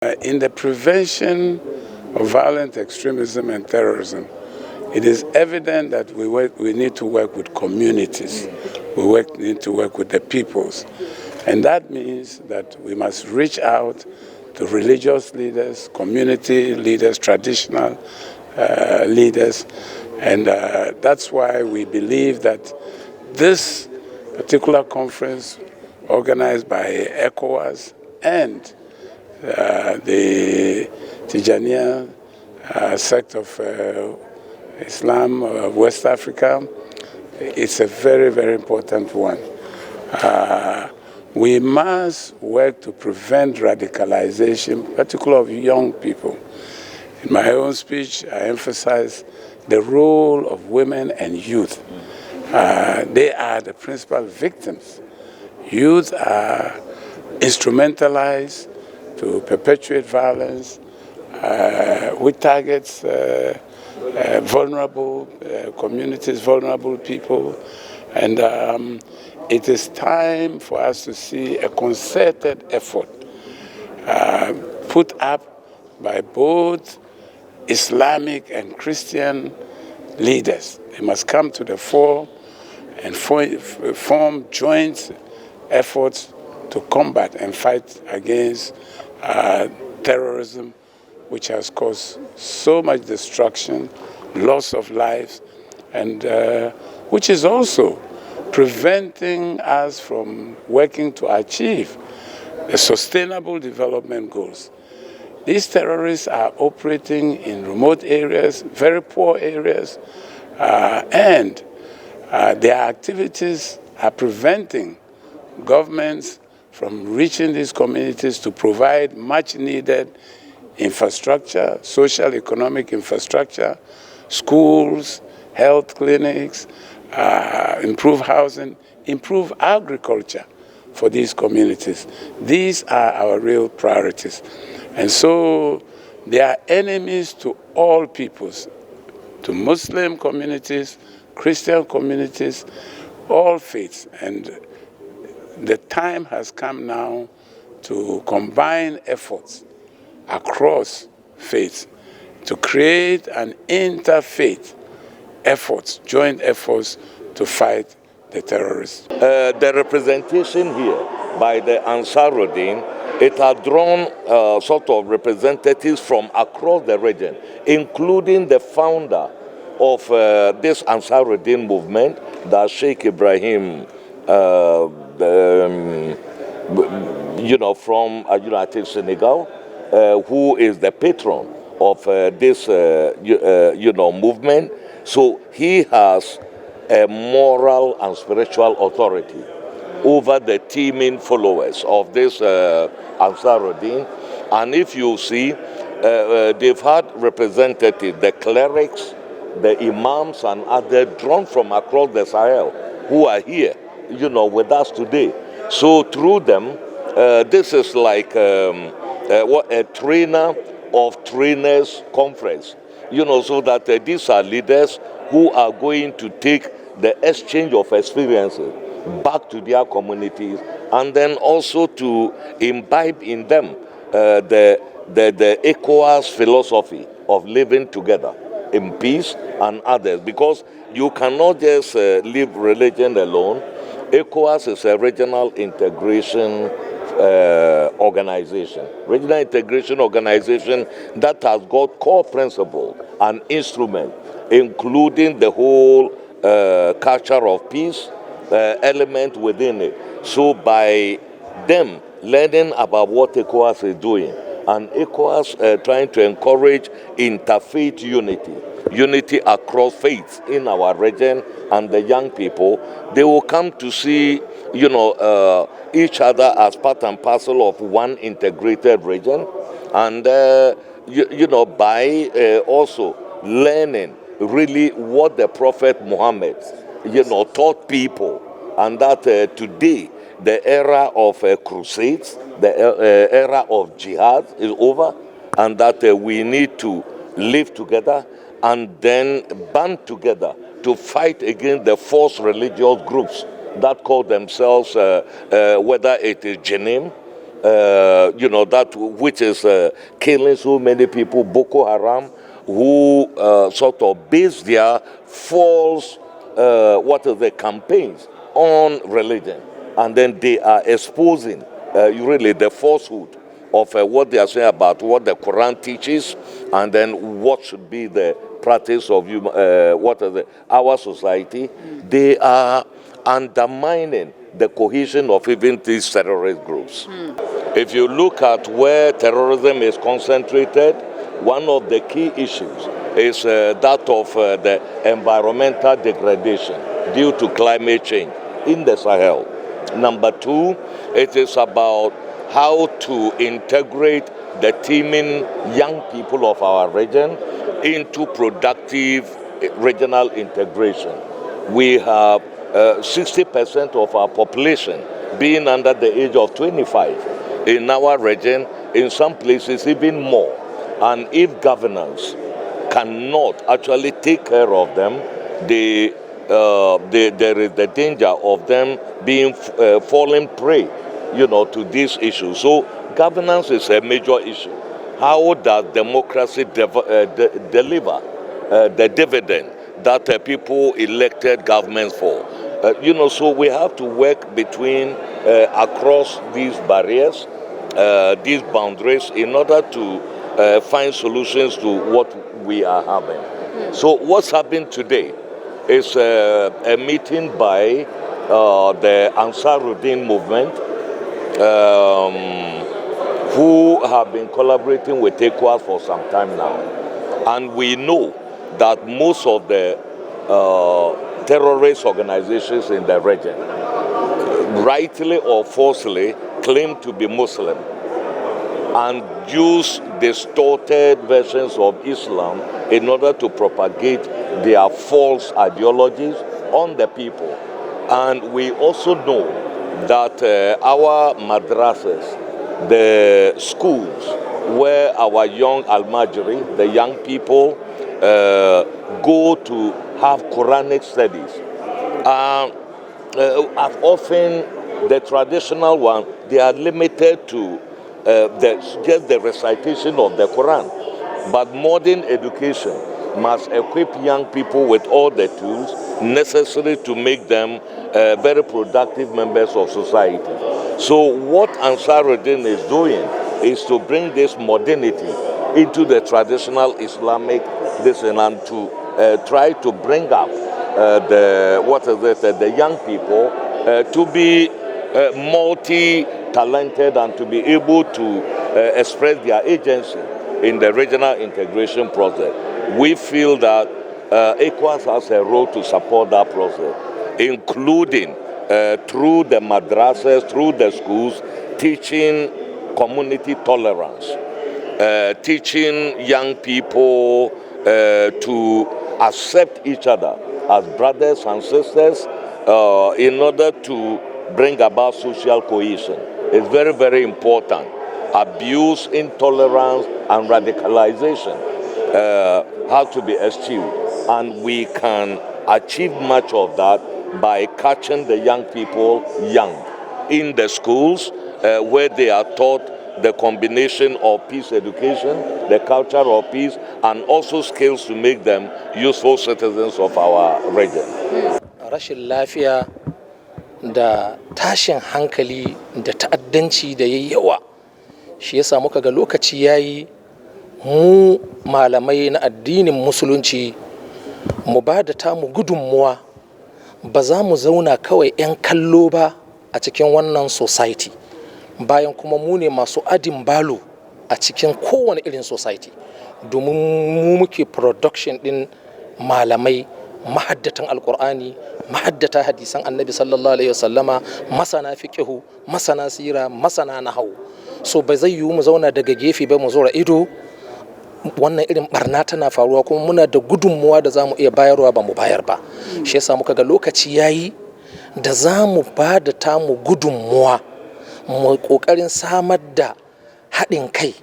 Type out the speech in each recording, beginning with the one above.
In the prevention of violent extremism and terrorism, it is evident that we need to work with communities. We need to work with the peoples. And that means that we must reach out to religious leaders, community leaders, traditional leaders. And that's why we believe that this particular conference organized by ECOWAS and the Attijaniyya sect of Islam of West Africa, it's a very, very important one. We must work to prevent radicalization, particularly of young people. In my own speech, I emphasize the role of women and youth. They are the principal victims. Youth are instrumentalized to perpetuate violence, which targets vulnerable communities, vulnerable people. And it is time for us to see a concerted effort put up by both Islamic and Christian leaders. They must come to the fore and form joint efforts to combat and fight against terrorism, which has caused so much destruction, loss of lives, and which is also preventing us from working to achieve the sustainable development goals. These terrorists are operating in remote areas, very poor areas, and their activities are preventing governments from reaching these communities to provide much needed infrastructure, social economic infrastructure, schools, health clinics, improve housing, improve agriculture for these communities. These are our real priorities. And so they are enemies to all peoples, to Muslim communities, Christian communities, all faiths. And the time has come now to combine efforts across faiths to create an interfaith efforts, joint efforts to fight the terrorists. The representation here by the Ansariddeen, it has drawn sort of representatives from across the region, including the founder of this Ansariddeen movement, the Sheikh Ibrahim, from United Senegal, who is the patron of this, movement. So he has a moral and spiritual authority over the teeming followers of this Ansariddeen. And if you see, they've had representatives, the clerics, the imams and others drawn from across the Sahel who are here, with us today. So through them, this is like a trainer of trainers conference, so that these are leaders who are going to take the exchange of experiences back to their communities, and then also to imbibe in them the ECOWAS philosophy of living together in peace and others, because you cannot just leave religion alone. ECOWAS is a regional integration organization. Regional integration organization that has got core principles and instruments, including the whole culture of peace element within it. So by them learning about what ECOWAS is doing, and ECOWAS trying to encourage interfaith unity across faiths in our region, and the young people, they will come to see, each other as part and parcel of one integrated region, and by also learning really what the Prophet Muhammad, taught people, and that today the era of crusades, the era of jihad is over, and that we need to live together and then band together to fight against the false religious groups that call themselves, whether it is Jenim, that which is killing so many people, Boko Haram, who sort of base their false campaigns on religion, and then they are exposing really the falsehood of what they are saying about what the Quran teaches, and then what should be the practice of our society. They are undermining the cohesion of even these terrorist groups. If you look at where terrorism is concentrated, one of the key issues is that of the environmental degradation due to climate change in the Sahel. Number two, it is about how to integrate the teeming young people of our region into productive regional integration. We have 60% of our population being under the age of 25 in our region, in some places even more. And if governance cannot actually take care of them, there is the danger of them being falling prey, to these issues. So governance is a major issue. How does democracy deliver the dividend that people elected governments for? So we have to work between across these barriers, these boundaries, in order to find solutions to what we are having. So what's happened today is a meeting by the Ansariddeen movement, who have been collaborating with ECOWAS for some time now. And we know that most of the terrorist organizations in the region, rightly or falsely, claim to be Muslim and use distorted versions of Islam in order to propagate their false ideologies on the people. And we also know that our madrasas, the schools where our young al-Majri, the young people, go to have Quranic studies, often the traditional one, they are limited to just the recitation of the Quran. But modern education must equip young people with all the tools necessary to make them very productive members of society. So what Ansariddeen is doing is to bring this modernity into the traditional Islamic and to try to bring up the young people to be multi-talented and to be able to express their agency in the regional integration process. We feel that ECOWAS has a role to support that process, including through the madrasas, through the schools, teaching community tolerance, teaching young people to accept each other as brothers and sisters in order to bring about social cohesion. It's very, very important. Abuse, intolerance, and radicalization have to be eschewed. And we can achieve much of that by catching the young people young in the schools where they are taught the combination of peace education, the culture of peace, and also skills to make them useful citizens of our region. Rashin lafiya da tashin hankali da ta'addanci da yayi yawa shi yasa muka ga lokaci yayi mu malamai na addinin musulunci mu ba da tamu gudunmuwa, ba za mu zauna kawai 'yan kallo ba a cikin wannan society, bayan kuma mu ne masu adin balo a cikin kowane irin society, domin mu muke production din malamai, mahaddatan alkur'ani, mahaddata hadisan annabi sallallahu alaihi wasallama, masana fiqhu, masana sira, masana nahwu. So ba zai yiwu mu zauna daga gefe ba mu zura ido wannan irin barna tana faruwa kuma muna da gudunmuwa da zamu iya bayarwa ba mu bayar ba. Shi yasa muka ga lokaci yayi da zamu ba da tamu gudunmuwa, mu kokarin samar da haɗin kai,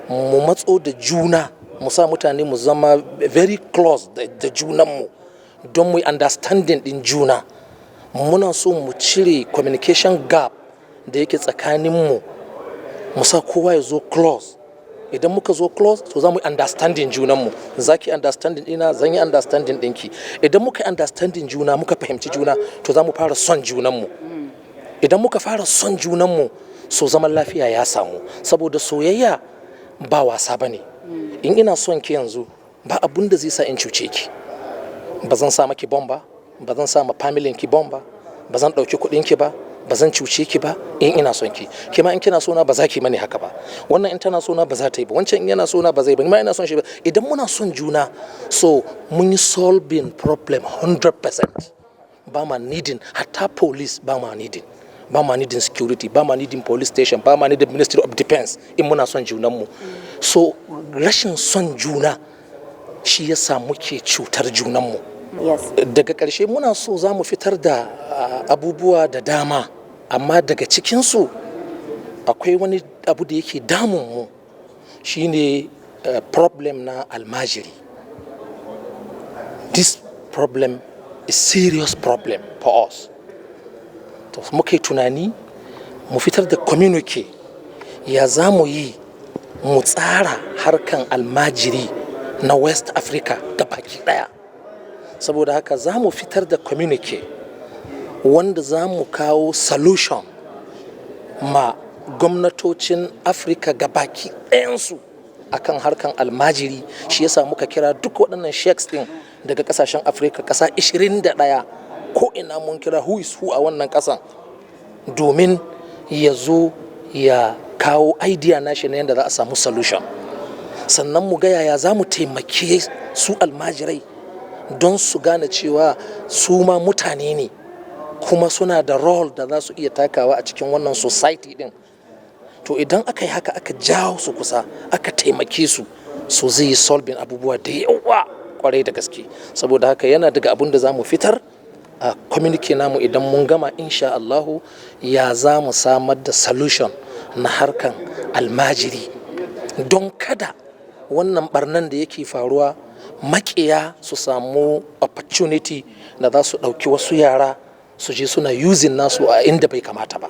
mu matso da juna, mu sa mutane mu zama very close da junanmu don mu understanding din juna. Muna so mu cire communication gap da yake tsakaninmu musa kowa ya zo close. Idan muka zo close to za mu yi understanding junanmu, za ki understanding ɗina, zan yi understanding ɗinki. Idan muka yi understanding juna, muka fahimci juna, to za mu fara son junanmu. Idan muka fara son junanmu, so zaman lafiya ya samu, saboda soyayya ba wasa ba ne. In ina son ki yanzu, ba abun da zai sa in cuce ki. Ba zan sa maki bom ba, ba zan sa ma familin ki bom ba, ba zan ɗauki kuɗin ki ba, ba zan cuce ki ba. In ina son ki, ke ma in kina sona ba za ki mani haka ba. Wannan in tana sona ba za ta yi ba, wancan in yana sona ba zai ba, ni ma ina son shi ba. Idan muna son juna, so mun yi solving problem 100%. Ba ma needing, hatta police ba ma needing. Ba ma needing security, ba ma needing police station, ba ma needing Ministry of Defense in muna son junanmu. So rashin son juna shi yasa muke cutar junanmu. Daga ƙarshe muna so za mu fitar da abubuwa da dama, amma daga cikinsu akwai wani abu da yake damunmu, shine problem na almajiri. This problem is serious problem for us. To muka yi tunani mu fitar da communique, ya za mu yi mu tsara harkan almajiri na West Africa da baki daya. Saboda haka za mu fitar da communique wanda za mu kawo solution ma gwamnatocin Africa ga baki ɗayansu akan harkan almajiri. Shi yasa muka kira duk waɗannan sheikhs din daga ƙasashen Africa, ƙasa 21, ko ina mun kira who is who a wannan ƙasan, domin ya zo ya kawo idea nashi na yadda za a samu solution. Sannan mu ga yaya za mu taimake su almajirai don su gane cewa su ma mutane ne, kuma suna da role da za su iya takawa a cikin wannan society din. To idan aka yi haka, aka jawo su kusa, aka taimake su, so zai yi solving abubuwa da yawa kwarai da gaske. Saboda haka yana daga abun da za mu fitar a communique namu idan mun gama, insha Allahu, ya za mu samar da solution na harkan almajiri, don kada wannan barnan da yake faruwa makiya su samu opportunity da za su ɗauki wasu yara su je suna using nasu a inda bai kamata ba.